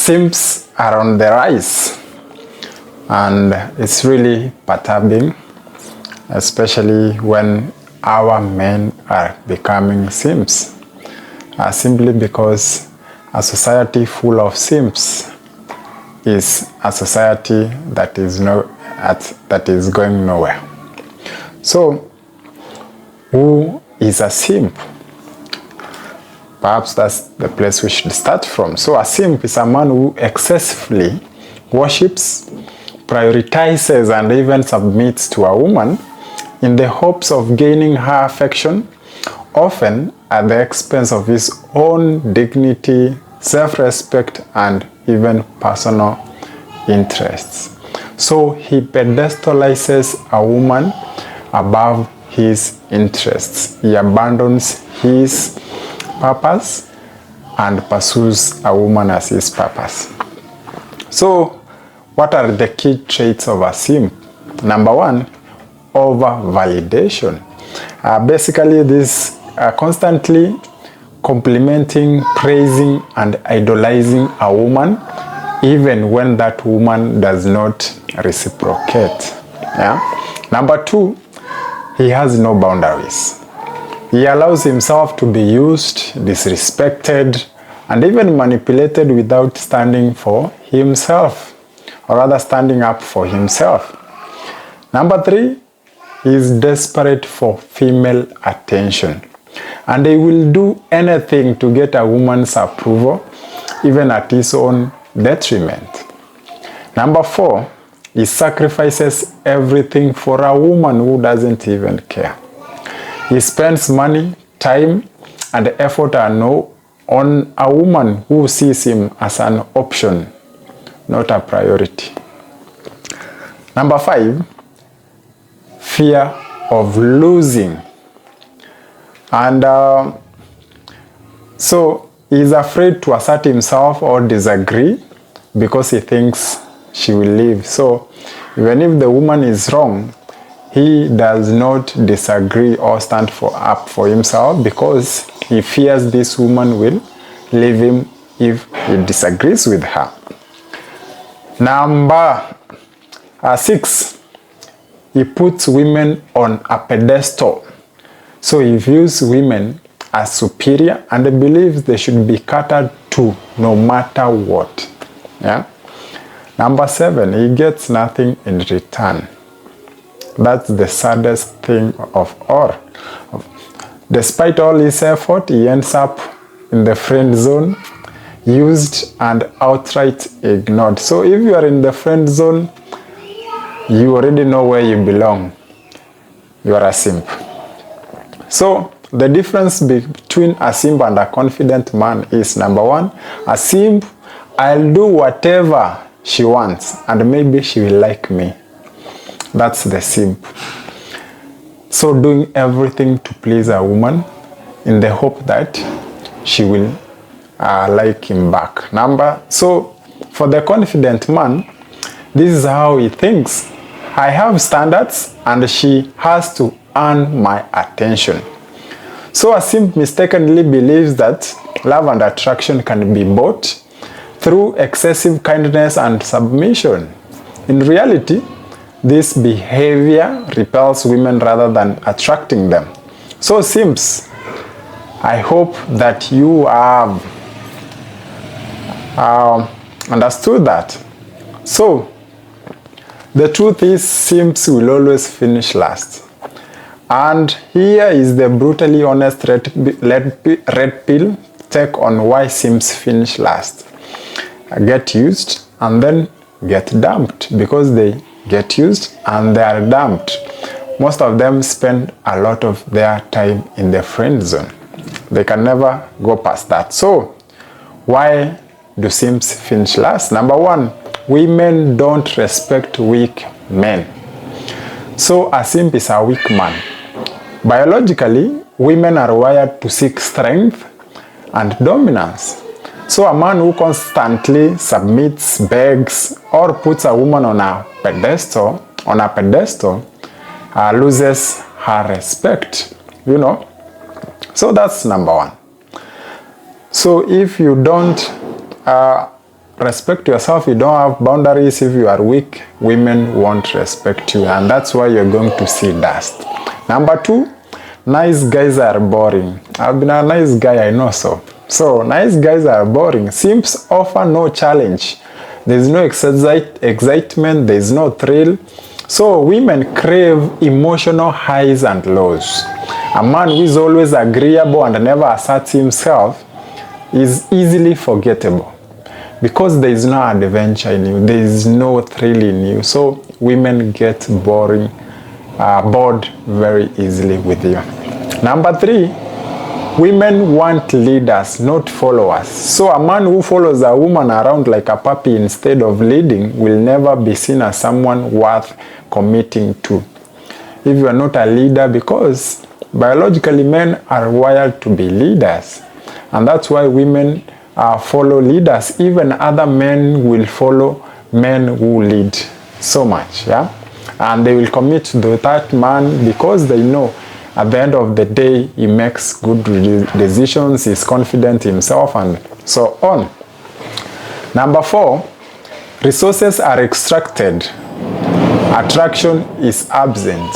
simps are on the rise, and it's really perturbing, especially when our men are becoming simps, simply because a society full of simps is a society that is going nowhere. So, who is a simp? Perhaps that's the place we should start from. So a simp is a man who excessively worships, prioritizes, and even submits to a woman in the hopes of gaining her affection, often at the expense of his own dignity, self-respect, and even personal interests. So he pedestalizes a woman above his interests. He abandons his purpose and pursues a woman as his purpose. So, what are the key traits of a simp? Number one, over-validation. Basically, this constantly complimenting, praising, and idolizing a woman, even when that woman does not reciprocate. Yeah? Number two, he has no boundaries. He allows himself to be used, disrespected, and even manipulated without standing for himself, or rather standing up for himself. Number three, he is desperate for female attention, and he will do anything to get a woman's approval, even at his own detriment. Number four, he sacrifices everything for a woman who doesn't even care. He spends money, time, and effort on a woman who sees him as an option, not a priority. Number five, fear of losing. And so he is afraid to assert himself or disagree because he thinks she will leave. So even if the woman is wrong, he does not disagree or stand up for himself because he fears this woman will leave him if he disagrees with her. Number 6, he puts women on a pedestal. So he views women as superior and believes they should be catered to no matter what. Yeah? Number 7, he gets nothing in return. That's the saddest thing of all. Despite all his effort, he ends up in the friend zone, used and outright ignored. So if you are in the friend zone, you already know where you belong. You are a simp. So the difference between a simp and a confident man is, number 1, a simp, I'll do whatever she wants and maybe she will like me. That's the simp. So doing everything to please a woman in the hope that she will like him back. So for the confident man, this is how he thinks. I have standards and she has to earn my attention. So a simp mistakenly believes that love and attraction can be bought through excessive kindness and submission. In reality, this behavior repels women rather than attracting them. So simps, I hope that you have understood that. So the truth is, simps will always finish last. And here is the brutally honest red pill take on why simps finish last. Get used and then get dumped, because they get used and they are dumped. Most of them spend a lot of their time in the friend zone. They can never go past that. So why do simps finish last? Number 1, women don't respect weak men. So a simp is a weak man. Biologically, women are wired to seek strength and dominance. So a man who constantly submits, begs, or puts a woman on a pedestal, loses her respect, you know. So that's number 1. So if you don't respect yourself, you don't have boundaries, if you are weak, women won't respect you, and that's why you're going to see dust. Number 2, nice guys are boring. I've been a nice guy, I know so. So nice guys are boring. Simps offer no challenge. There's no excitement, there's no thrill. So women crave emotional highs and lows. A man who is always agreeable and never asserts himself is easily forgettable, because there is no adventure in you, there is no thrill in you. So women get bored very easily with you. Number 3, women want leaders, not followers. So a man who follows a woman around like a puppy instead of leading will never be seen as someone worth committing to. If you are not a leader, because biologically men are wired to be leaders, and that's why women follow leaders. Even other men will follow men who lead so much, yeah, and they will commit to that man because they know at the end of the day he makes good decisions, he's confident in himself, and so on. Number 4, resources are extracted, attraction is absent.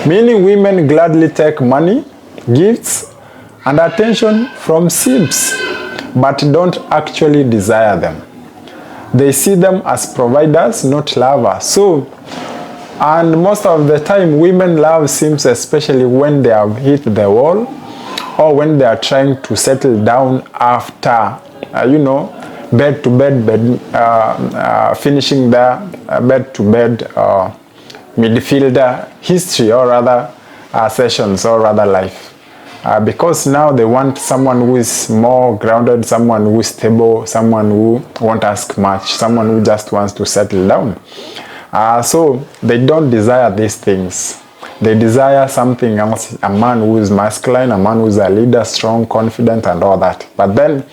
Meaning women gladly take money, gifts, and attention from simps, but don't actually desire them. They see them as providers, not lovers. So, and most of the time women love simps, especially when they have hit the wall, or when they are trying to settle down after, bed to bed, finishing their bed to bed midfielder history, or rather sessions, or rather life. Because now they want someone who is more grounded, someone who is stable, someone who won't ask much, someone who just wants to settle down. So they don't desire these things. They desire something else, a man who is masculine, a man who is a leader, strong, confident, and all that. But then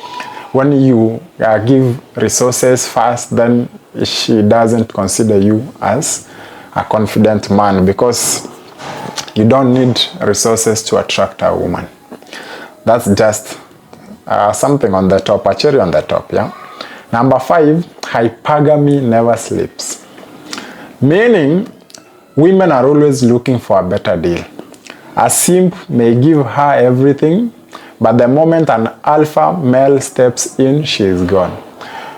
when you give resources first, then she doesn't consider you as a confident man, because you don't need resources to attract a woman. That's just something on the top, a cherry on the top, yeah? Number 5, hypergamy never sleeps. Meaning, women are always looking for a better deal. A simp may give her everything, but the moment an alpha male steps in, she is gone.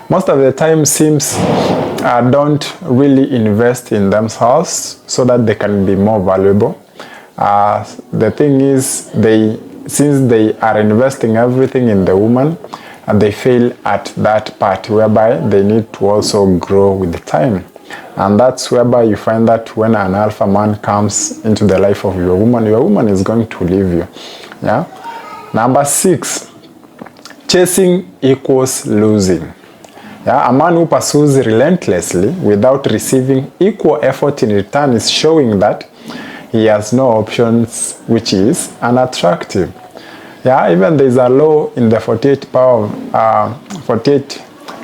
Most of the time, simps don't really invest in themselves so that they can be more valuable. The thing is, since they are investing everything in the woman, and they fail at that part whereby they need to also grow with the time. And that's whereby you find that when an alpha man comes into the life of your woman is going to leave you. Yeah. Number 6, chasing equals losing. Yeah, a man who pursues relentlessly without receiving equal effort in return is showing that he has no options, which is unattractive. Yeah, even there is a law in the 48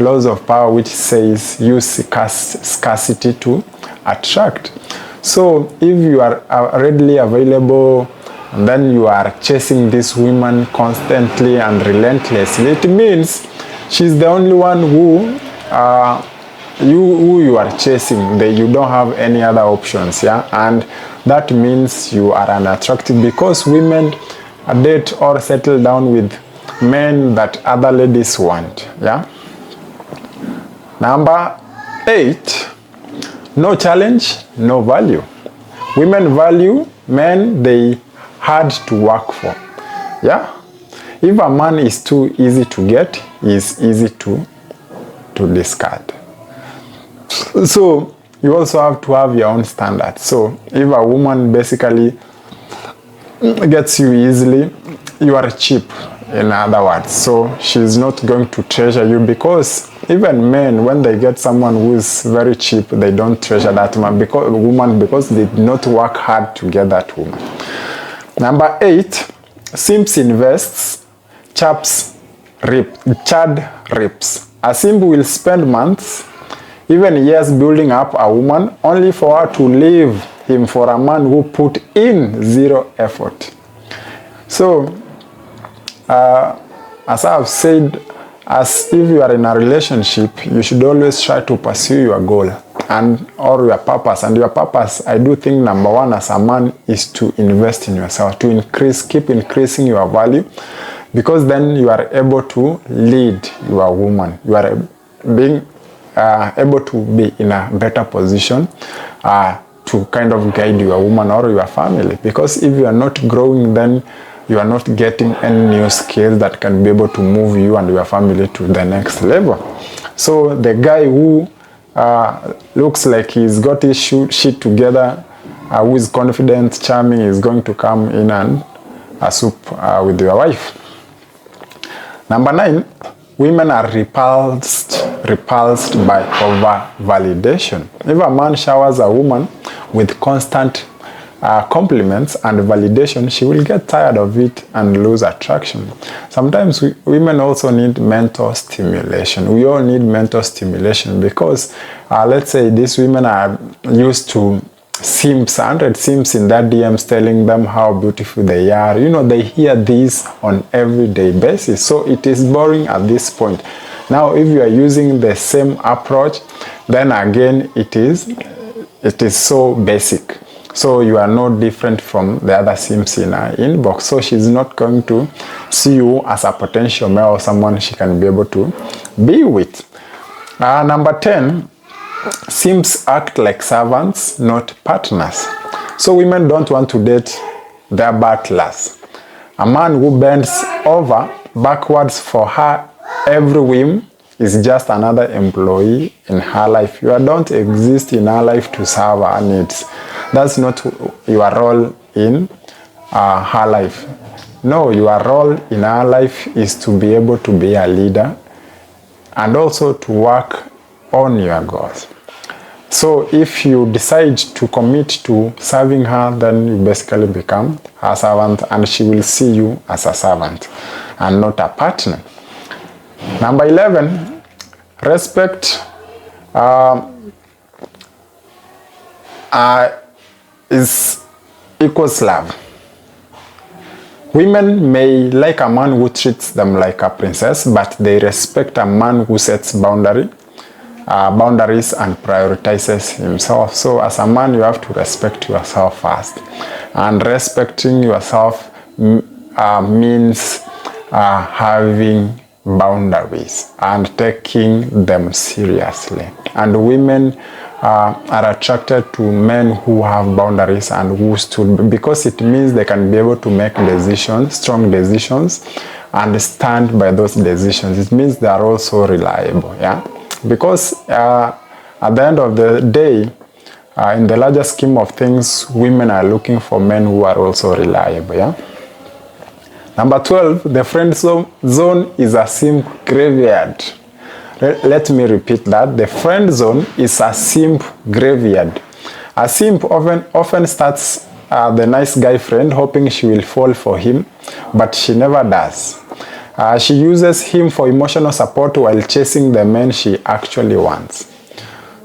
laws of power which says use scarcity to attract. So if you are readily available and then you are chasing this woman constantly and relentlessly, it means she's the only one who you are chasing. You don't have any other options, yeah, and that means you are unattractive, because women date or settle down with men that other ladies want, yeah. Number 8, no challenge, no value. Women value men they had to work for, yeah. If a man is too easy to get, he is easy to discard. So you also have to have your own standards. So if a woman basically gets you easily, you are cheap, in other words. So she's not going to treasure you, because even men, when they get someone who is very cheap, they don't treasure that woman because they did not work hard to get that woman. Number 8, simps invests, chad rips. A simp will spend months, even years, building up a woman only for her to leave him for a man who put in zero effort. So, as I have said, as if you are in a relationship, you should always try to pursue your goal or your purpose. And your purpose, I do think number one as a man is to invest in yourself, to keep increasing your value, because then you are able to lead your woman. You are being able to be in a better position to kind of guide your woman or your family. Because if you are not growing, then you are not getting any new skills that can be able to move you and your family to the next level. So the guy who looks like he's got his shit together, who is confident, charming, is going to come in and soup with your wife. Number 9, women are repulsed by over-validation. If a man showers a woman with constant compliments and validation, she will get tired of it and lose attraction. Sometimes women also need mental stimulation. We all need mental stimulation because let's say these women are used to simps, 100 simps in their DMs telling them how beautiful they are. You know, they hear this on everyday basis, so it is boring at this point. Now if you are using the same approach, then again it is so basic. So you are no different from the other simps in her inbox. So she's not going to see you as a potential male or someone she can be able to be with. Number 10, simps act like servants, not partners. So women don't want to date their butlers. A man who bends over backwards for her every whim is just another employee in her life. You don't exist in her life to serve her needs. That's not your role in her life. No, your role in her life is to be able to be a leader and also to work on your goals. So if you decide to commit to serving her, then you basically become her servant and she will see you as a servant and not a partner. Number 11, respect is equals love. Women may like a man who treats them like a princess, but they respect a man who sets boundaries and prioritizes himself. So as a man, you have to respect yourself first. And respecting yourself means having boundaries and taking them seriously. And women are attracted to men who have boundaries and who stood, because it means they can be able to make decisions, strong decisions, and stand by those decisions. It means they are also reliable, yeah? Because at the end of the day, in the larger scheme of things, women are looking for men who are also reliable, yeah? Number 12, the friend zone is a simp graveyard. Let me repeat that. The friend zone is a simp graveyard. A simp often starts the nice guy friend hoping she will fall for him, but she never does. She uses him for emotional support while chasing the men she actually wants.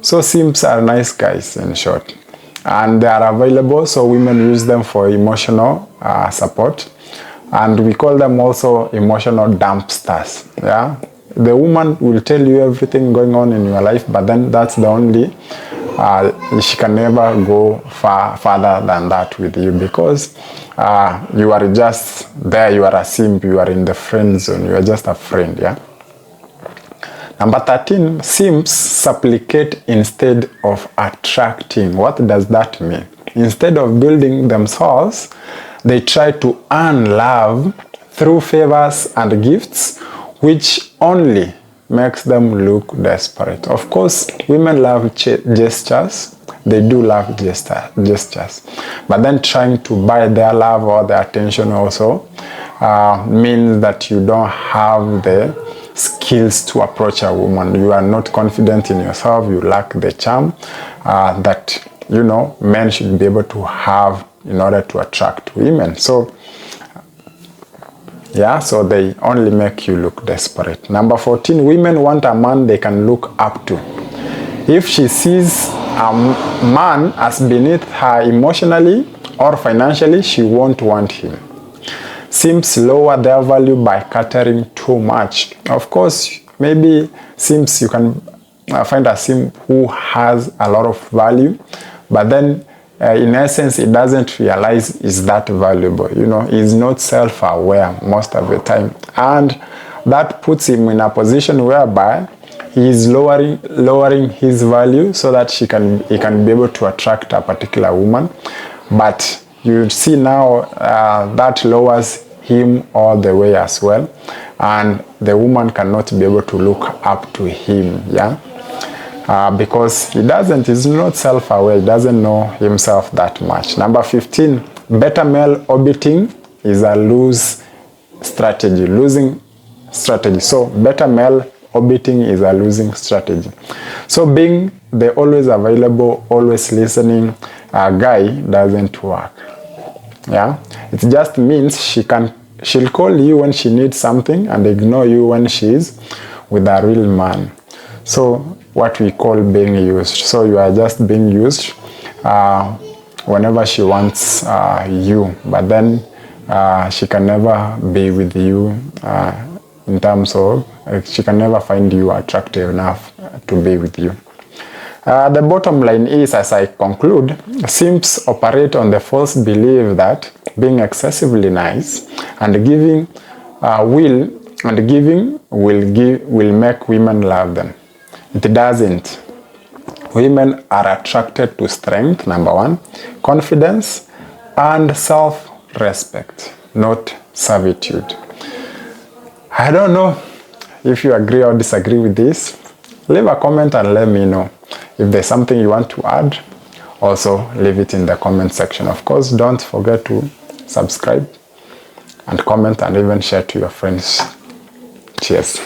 So simps are nice guys, in short. And they are available, so women use them for emotional support. And we call them also emotional dumpsters, yeah? The woman will tell you everything going on in your life, but then that's the only, she can never go further than that with you, because you are just there, you are a simp, you are in the friend zone, you are just a friend, yeah? Number 13, simps supplicate instead of attracting. What does that mean? Instead of building themselves, they try to earn love through favors and gifts, which only makes them look desperate. Of course, women love gestures. They do love gestures. But then trying to buy their love or their attention also means that you don't have the skills to approach a woman. You are not confident in yourself. You lack the charm that, you know, men should be able to have in order to attract women. So yeah, so they only make you look desperate. Number 14, women want a man they can look up to. If she sees a man as beneath her emotionally or financially, she won't want him. simps lower their value by catering too much. Of course, maybe simps, you can find a simp who has a lot of value, but then in essence, he doesn't realize is that valuable. You know, he's not self-aware most of the time, and that puts him in a position whereby he is lowering his value so that he can be able to attract a particular woman. But you see now that lowers him all the way as well, and the woman cannot be able to look up to him, yeah, because he's not self-aware, he doesn't know himself that much. Number 15, beta male orbiting is a losing strategy. So beta male orbiting is a losing strategy. So being the always available, always listening guy doesn't work. Yeah, it just means she'll call you when she needs something and ignore you when she's with a real man. So what we call being used. So you are just being used whenever she wants you, but then she can never be with you in terms of she can never find you attractive enough to be with you. The bottom line is, as I conclude, simps operate on the false belief that being excessively nice and giving will make women love them. It doesn't. Women are attracted to strength, number 1, confidence, and self-respect, not servitude. I don't know if you agree or disagree with this. Leave a comment and let me know. If there's something you want to add, also leave it in the comment section. Of course, don't forget to subscribe and comment and even share to your friends. Cheers.